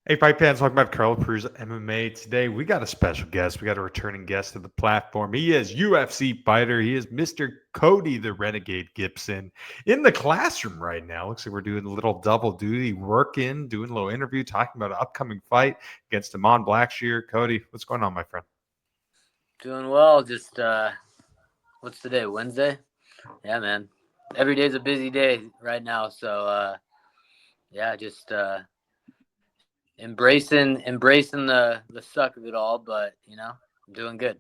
Hey, fight fans, welcome back to Carl Cruz MMA. Today, we got a special guest. We got a returning guest to the platform. He is UFC fighter. He is Mr. Cody, the Renegade Gibson, in the classroom right now. Looks like we're doing a little double duty, working, doing a little interview, talking about an upcoming fight against Damon Blackshear. Cody, what's going on, my friend? Doing well. Just what's today? Wednesday? Yeah, man. Every day's a busy day right now. So yeah, just embracing the suck of it all. But I'm doing good.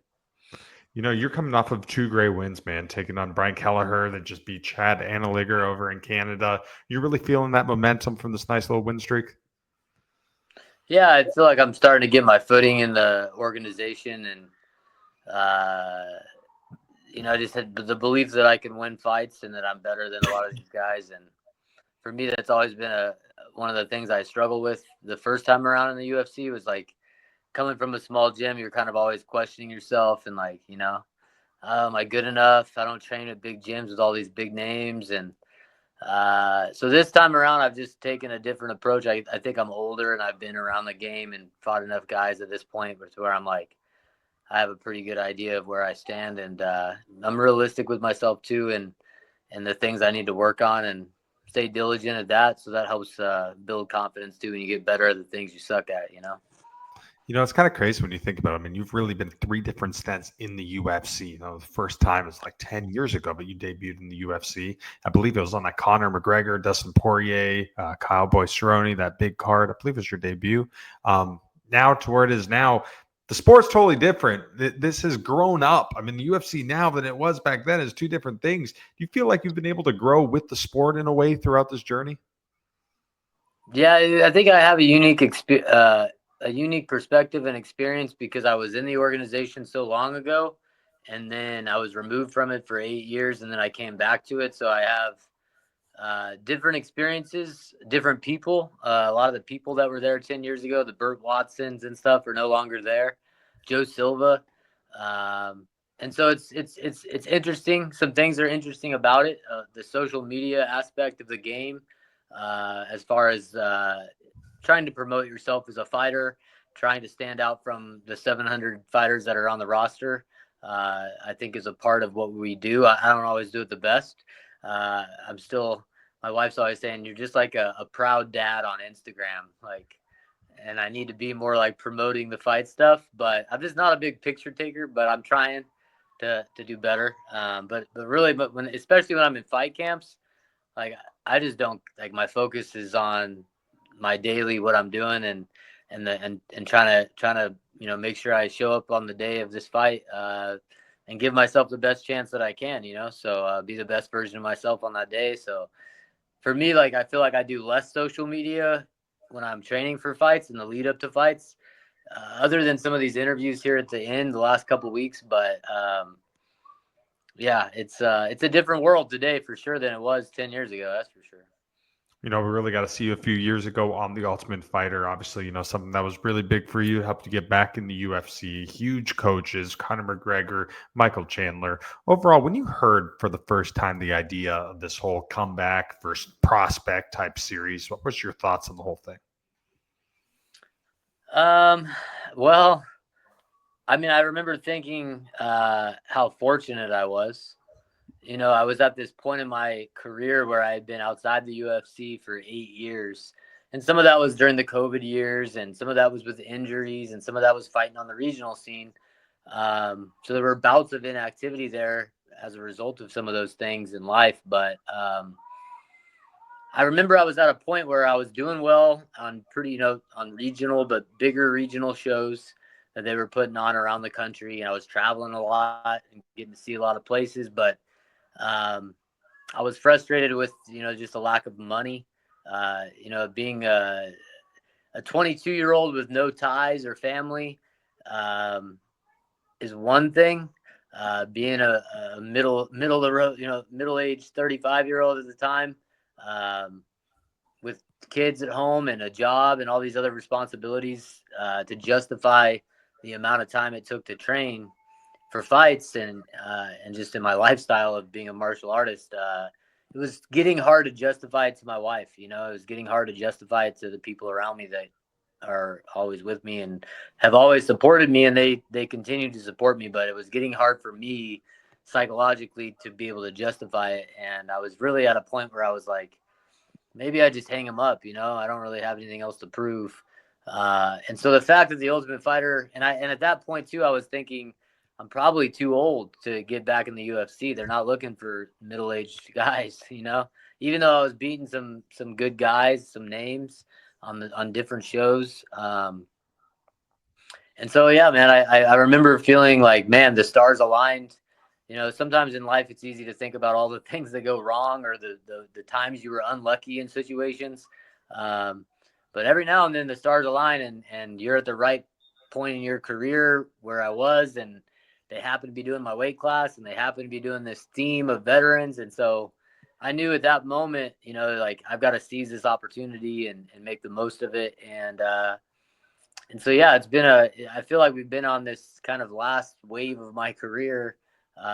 You know, you're coming off of two great wins, man, taking on Brian Kelleher, then just beat Chad Anneliger over in Canada. You're really feeling that momentum from this nice little win streak? Yeah, I feel like I'm starting to get my footing in the organization, and uh, I just had the belief that I can win fights and that I'm better than a lot of these guys. And for me, that's always been one of the things I struggled with the first time around in the UFC was like coming from a small gym, you're kind of always questioning yourself and like, am I good enough? I don't train at big gyms with all these big names. And so this time around, I've just taken a different approach. I think I'm older and I've been around the game and fought enough guys at this point to where I'm like, I have a pretty good idea of where I stand. And I'm realistic with myself too. And the things I need to work on and stay diligent at that. So that helps build confidence too. And you get better at the things you suck at. You know, it's kind of crazy when you think about it. I mean, you've really been three different stints in the UFC. You know, the first time is like 10 years ago, but you debuted in the UFC. I believe it was on that Conor McGregor, Dustin Poirier, Kyle Boy Cerrone, that big card. I believe it was your debut. Now to where it is now, the sport's totally different. This has grown up. I mean, the UFC now than it was back then is two different things. Do you feel like you've been able to grow with the sport in a way throughout this journey? Yeah, I think I have a unique perspective and experience because I was in the organization so long ago, and then I was removed from it for 8 years, and then I came back to it. So I have different experiences, different people. A lot of the people that were there 10 years ago, the Burt Watsons and stuff, are no longer there. Joe Silva, and so it's interesting. Some things are interesting about it. The social media aspect of the game, as far as trying to promote yourself as a fighter, trying to stand out from the 700 fighters that are on the roster. I think is a part of what we do. I don't always do it the best. I'm still, my wife's always saying, you're just like a proud dad on Instagram. Like, and I need to be more like promoting the fight stuff, but I'm just not a big picture taker, but I'm trying to do better. But when, especially when I'm in fight camps, like I just don't like, my focus is on my daily, what I'm doing and trying to, make sure I show up on the day of this fight, and give myself the best chance that I can, so be the best version of myself on that day. So for me, like, I feel like I do less social media when I'm training for fights and the lead up to fights, other than some of these interviews here at the end the last couple of weeks. But yeah, it's a different world today for sure than it was 10 years ago. That's for sure. You know, we really got to see you a few years ago on The Ultimate Fighter. Obviously, you know, something that was really big for you, helped you get back in the UFC. Huge coaches, Conor McGregor, Michael Chandler. Overall, when you heard for the first time the idea of this whole comeback versus prospect type series, what was your thoughts on the whole thing? Um, well, I mean, I remember thinking how fortunate I was. I was at this point in my career where I had been outside the UFC for 8 years. And some of that was during the COVID years, and some of that was with injuries, and some of that was fighting on the regional scene. So there were bouts of inactivity there as a result of some of those things in life. But I remember I was at a point where I was doing well on on regional, but bigger regional shows that they were putting on around the country. And I was traveling a lot and getting to see a lot of places. But um, I was frustrated with, just a lack of money. Being a 22-year-old with no ties or family is one thing. Being a middle of the road, middle-aged 35-year-old at the time, um, with kids at home and a job and all these other responsibilities, to justify the amount of time it took to train for fights and just in my lifestyle of being a martial artist, it was getting hard to justify it to my wife. It was getting hard to justify it to the people around me that are always with me and have always supported me, and they continue to support me. But it was getting hard for me psychologically to be able to justify it, and I was really at a point where I was like, maybe I just hang him up. I don't really have anything else to prove. And so the fact that the Ultimate Fighter, and at that point too, I was thinking I'm probably too old to get back in the UFC. They're not looking for middle-aged guys, Even though I was beating some good guys, some names on different shows. And so yeah, man, I remember feeling like, man, the stars aligned. Sometimes in life it's easy to think about all the things that go wrong or the times you were unlucky in situations. But every now and then the stars align and you're at the right point in your career where I was, and they happen to be doing my weight class and they happen to be doing this team of veterans. And so I knew at that moment, like I've got to seize this opportunity and make the most of it. And so, yeah, I feel like we've been on this kind of last wave of my career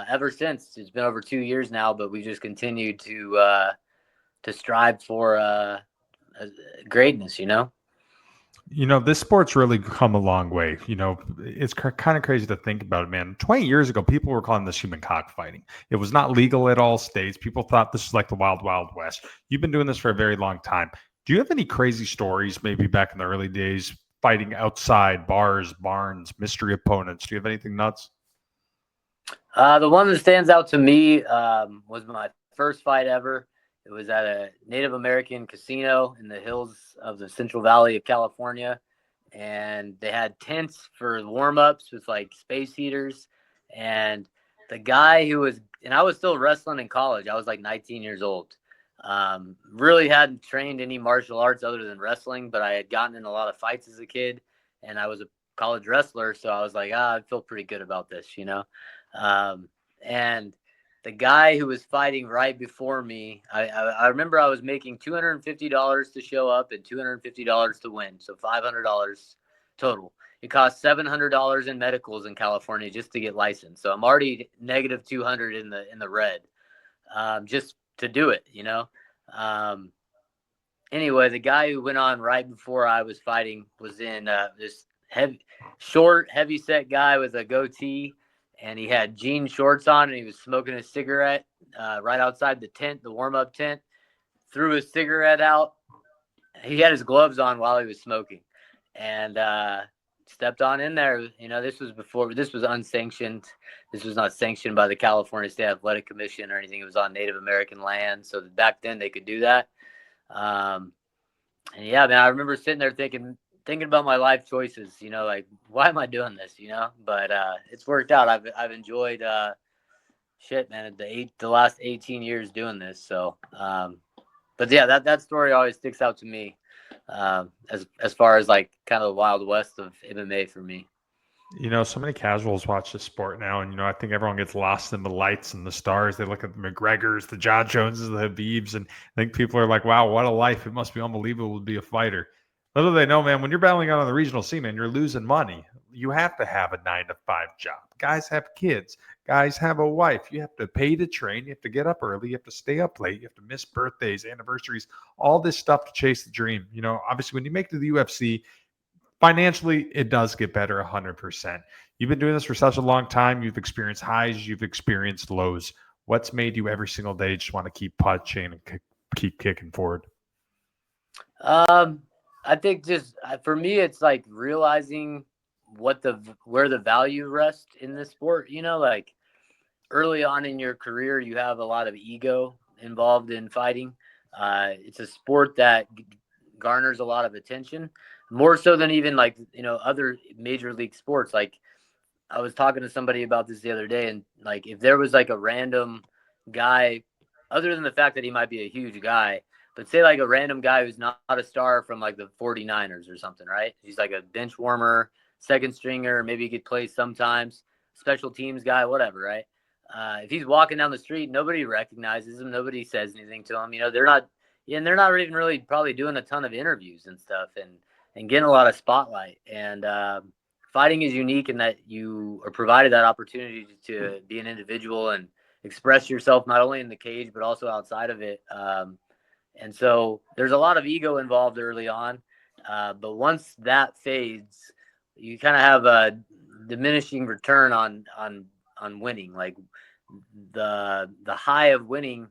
ever since. It's been over 2 years now, but we just continued to strive for greatness, This sport's really come a long way. It's kind of crazy to think about it, man. 20 years ago, people were calling this human cockfighting. It was not legal at all states. People thought this was like the wild, wild west. You've been doing this for a very long time. Do you have any crazy stories, maybe back in the early days, fighting outside bars, barns, mystery opponents? Do you have anything nuts? The one that stands out to me was my first fight ever. It was at a Native American casino in the hills of the Central Valley of California. And they had tents for warm-ups with like space heaters. And the guy and I was still wrestling in college. I was like 19 years old. Really hadn't trained any martial arts other than wrestling, but I had gotten in a lot of fights as a kid, and I was a college wrestler. So I was like, I feel pretty good about this. And the guy who was fighting right before me, I remember I was making $250 to show up and $250 to win. So $500 total. It cost $700 in medicals in California just to get licensed. So I'm already negative 200 in the red, just to do it. Anyway, the guy who went on right before I was fighting was in this short, heavy set guy with a goatee, and he had jean shorts on, and he was smoking a cigarette right outside the tent, the warm-up tent. Threw his cigarette out. He had his gloves on while he was smoking, and stepped on in there. This was unsanctioned. This was not sanctioned by the California State Athletic Commission or anything. It was on Native American land, so back then they could do that. And yeah, man, I remember sitting there thinking about my life choices, like, why am I doing this, but it's worked out. I've enjoyed shit, man, the last 18 years doing this. So but yeah, that story always sticks out to me as far as like kind of the Wild West of MMA for me. So many casuals watch this sport now, and I think everyone gets lost in the lights and the stars. They look at the McGregors, the John Joneses, the Habibs, and I think people are like, "Wow, what a life! It must be unbelievable to be a fighter." Little do they know, man, when you're battling out on the regional scene, man, you're losing money. You have to have a 9-to-5 job. Guys have kids. Guys have a wife. You have to pay to train. You have to get up early. You have to stay up late. You have to miss birthdays, anniversaries, all this stuff to chase the dream. Obviously, when you make it to the UFC, financially, it does get better 100%. You've been doing this for such a long time. You've experienced highs. You've experienced lows. What's made you every single day just want to keep punching and keep kicking forward? I think just for me, it's like realizing where the value rests in this sport. Like early on in your career, you have a lot of ego involved in fighting. It's a sport that garners a lot of attention, more so than even like other major league sports. Like I was talking to somebody about this the other day, and like if there was like a random guy, other than the fact that he might be a huge guy, but say like a random guy who's not a star from like the 49ers or something, right? He's like a bench warmer, second stringer, maybe he could play sometimes, special teams guy, whatever, right? If he's walking down the street, nobody recognizes him, nobody says anything to him. They're not, and they're not even really probably doing a ton of interviews and stuff, and getting a lot of spotlight. And fighting is unique in that you are provided that opportunity to be an individual and express yourself not only in the cage but also outside of it. And so there's a lot of ego involved early on. But once that fades, you kind of have a diminishing return on winning. Like the high of winning,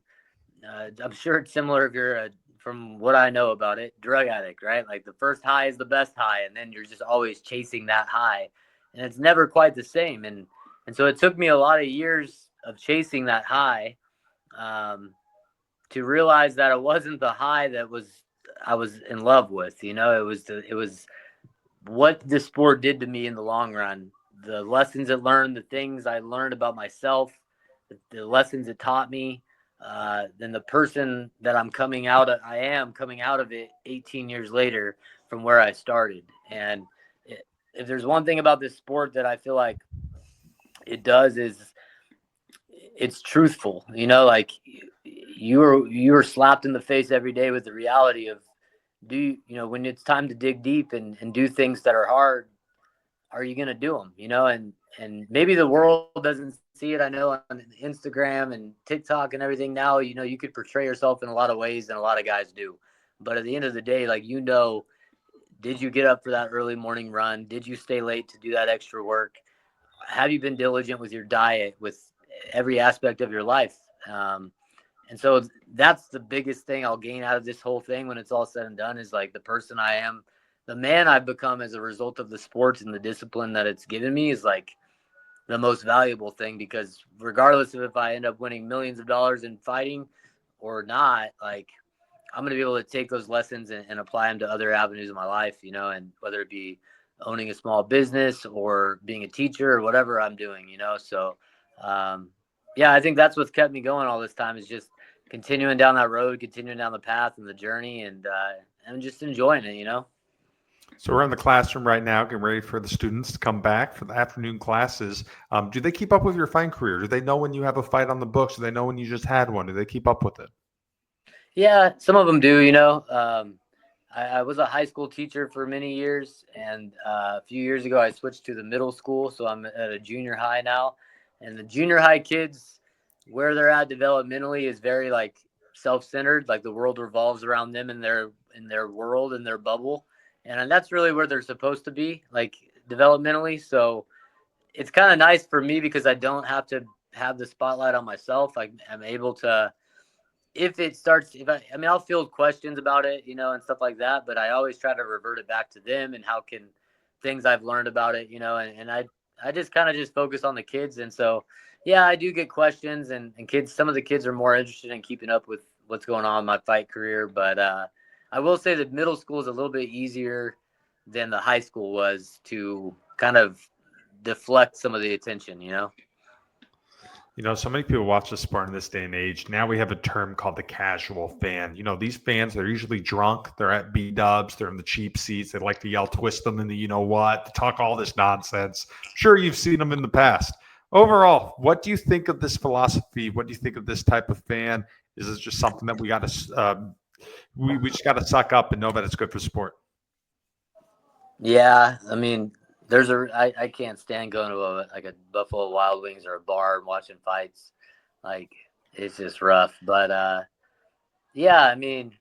I'm sure it's similar if you're from what I know about it, drug addict, right? Like the first high is the best high, and then you're just always chasing that high, and it's never quite the same. And so it took me a lot of years of chasing that high, to realize that it wasn't the high that I was in love with. You know, it was what this sport did to me in the long run. The lessons it learned, the things I learned about myself, the lessons it taught me, then the person that I am coming out of it 18 years later from where I started. And if there's one thing about this sport that I feel like it does is it's truthful. You know, like you are slapped in the face every day with the reality of when it's time to dig deep and do things that are hard, are you going to do them, and maybe the world doesn't see it. I know on Instagram and TikTok and everything now, you could portray yourself in a lot of ways and a lot of guys do. But at the end of the day, like, did you get up for that early morning run? Did you stay late to do that extra work? Have you been diligent with your diet, with every aspect of your life? And so that's the biggest thing I'll gain out of this whole thing when it's all said and done, is like the person I am, the man I've become as a result of the sports and the discipline that it's given me is like the most valuable thing, because regardless of if I end up winning millions of dollars in fighting or not, like I'm going to be able to take those lessons and apply them to other avenues of my life, and whether it be owning a small business or being a teacher or whatever I'm doing, So, yeah, I think that's what's kept me going all this time, is just continuing down that road, continuing down the path and the journey, and just enjoying it. So we're in the classroom right now, getting ready for the students to come back for the afternoon classes. Do they keep up with your fight career? Do they know when you have a fight on the books? Do they know when you just had one? Do they keep up with it? Yeah, some of them do, I was a high school teacher for many years, and a few years ago I switched to the middle school, so I'm at a junior high now. And the junior high kids, where they're at developmentally, is very like self-centered, like the world revolves around them in their world, in their bubble, and that's really where they're supposed to be, like developmentally. So it's kind of nice for me because I don't have to have the spotlight on myself. I'm able to, if it starts, I mean, I'll field questions about it, and stuff like that, but I always try to revert it back to them and how can things I've learned about it, and I just kind of just focus on the kids. And so, yeah, I do get questions, and kids, some of the kids are more interested in keeping up with what's going on in my fight career. But I will say that middle school is a little bit easier than the high school was to kind of deflect some of the attention. So many people watch the sport in this day and age. Now we have a term called the casual fan. These fans, they're usually drunk. They're at B-dubs. They're in the cheap seats. They like to yell, twist them in the to talk all this nonsense. I'm sure you've seen them in the past. Overall, what do you think of this philosophy? What do you think of this type of fan? Is this just something that we got to we just got to suck up and know that it's good for sport? Yeah, I mean, I can't stand going to a Buffalo Wild Wings or a bar and watching fights. Like, it's just rough. But yeah, I mean,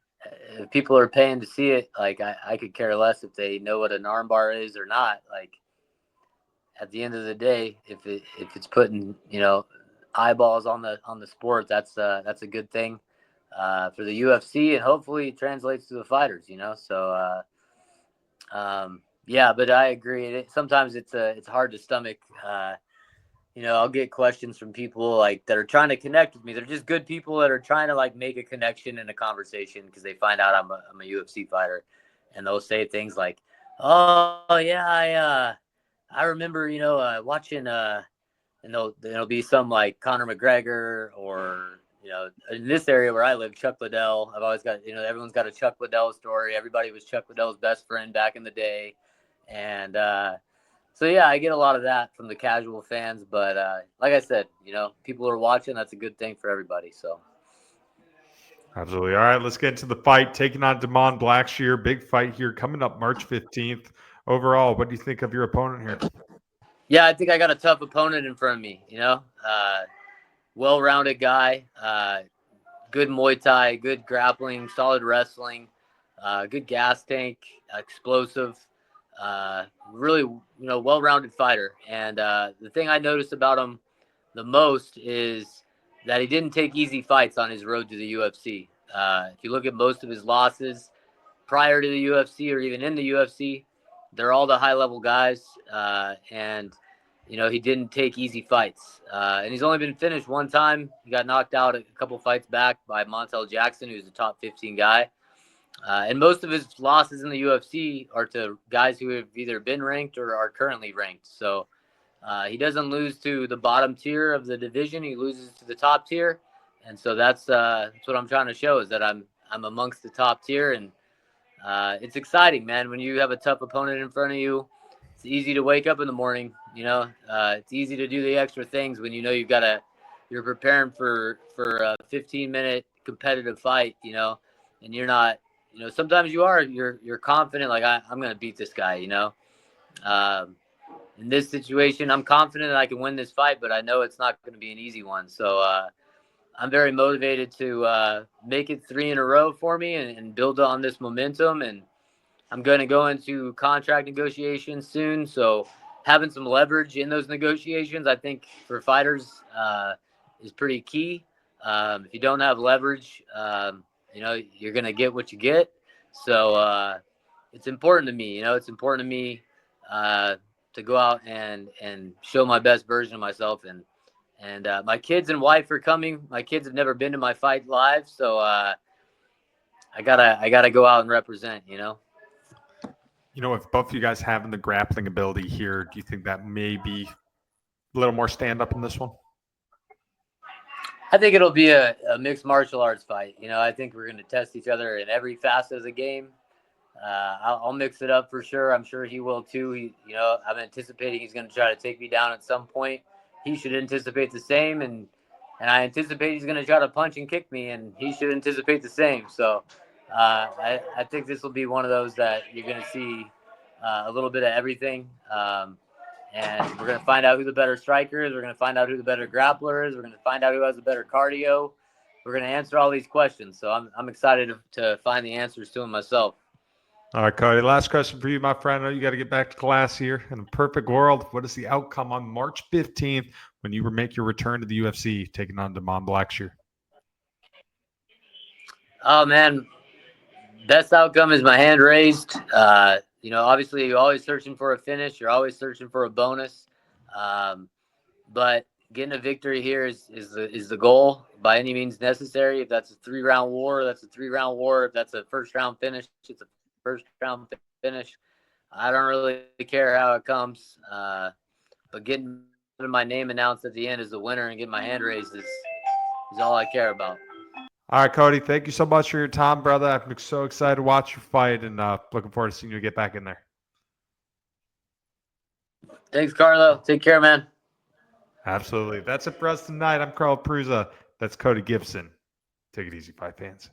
if people are paying to see it, like I could care less if they know what an armbar is or not. Like, at the end of the day, if it's putting eyeballs on the sport, that's a good thing for the UFC, and hopefully it translates to the fighters. So. Yeah, but I agree. Sometimes it's hard to stomach. I'll get questions from people like that are trying to connect with me. They're just good people that are trying to like make a connection in a conversation because they find out I'm a UFC fighter, and they'll say things like, "Oh yeah, I remember watching and there'll be some like Conor McGregor or in this area where I live, Chuck Liddell. I've always got everyone's got a Chuck Liddell story. Everybody was Chuck Liddell's best friend back in the day, and so yeah, I get a lot of that from the casual fans. But like I said, people are watching. That's a good thing for everybody. So. Absolutely. All right, let's get into the fight. Taking on Damon Blackshear. Big fight here coming up March 15th. Overall, what do you think of your opponent here? Yeah, I think I got a tough opponent in front of me, well-rounded guy, good Muay Thai, good grappling, solid wrestling, good gas tank. explosive, really, well-rounded fighter. And the thing I noticed about him the most is that he didn't take easy fights on his road to the UFC. If you look at most of his losses prior to the UFC or even in the UFC, they're all the high-level guys. And he didn't take easy fights. And he's only been finished one time. He got knocked out a couple fights back by Montel Jackson, who's a top 15 guy. And most of his losses in the UFC are to guys who have either been ranked or are currently ranked. So he doesn't lose to the bottom tier of the division. He loses to the top tier. And so that's what I'm trying to show, is that I'm amongst the top tier. And it's exciting, man. When you have a tough opponent in front of you, it's easy to wake up in the morning. It's easy to do the extra things when you're preparing for a 15-minute competitive fight, and you're not, sometimes you're confident, like I'm going to beat this guy, in this situation, I'm confident that I can win this fight, but I know it's not going to be an easy one. So I'm very motivated to make it 3 in a row for me and build on this momentum. And I'm going to go into contract negotiations soon. So having some leverage in those negotiations, I think for fighters is pretty key. If you don't have leverage, you're going to get what you get. So it's important to me, it's important to me to go out and show my best version of myself. And my kids and wife are coming. My kids have never been to my fight live. So I gotta go out and represent, If both of you guys having the grappling ability here, do you think that may be a little more stand-up in this one? I think it'll be a mixed martial arts fight. I think we're going to test each other in every facet of the game. I'll mix it up for sure. I'm sure he will too. I'm anticipating he's going to try to take me down at some point. He should anticipate the same, and I anticipate he's going to try to punch and kick me, and he should anticipate the same. So I think this will be one of those that you're going to see a little bit of everything. And we're going to find out who the better striker is. We're going to find out who the better grappler is. We're going to find out who has the better cardio. We're going to answer all these questions. So I'm excited to find the answers to them myself. All right, Cody, last question for you, my friend. I know you got to get back to class here. In a perfect world, what is the outcome on March 15th when you make your return to the UFC, taking on Damon Blackshear? Oh, man. Best outcome is my hand raised. Obviously, you're always searching for a finish. You're always searching for a bonus. But getting a victory here is the goal by any means necessary. If that's a 3-round war, that's a 3-round war. If that's a first-round finish, it's a first-round finish. I don't really care how it comes. But getting my name announced at the end as the winner and getting my hand raised is all I care about. All right, Cody, thank you so much for your time, brother. I'm so excited to watch your fight and looking forward to seeing you get back in there. Thanks, Carlo. Take care, man. Absolutely. That's it for us tonight. I'm Carl Prusa. That's Cody Gibson. Take it easy, fight fans.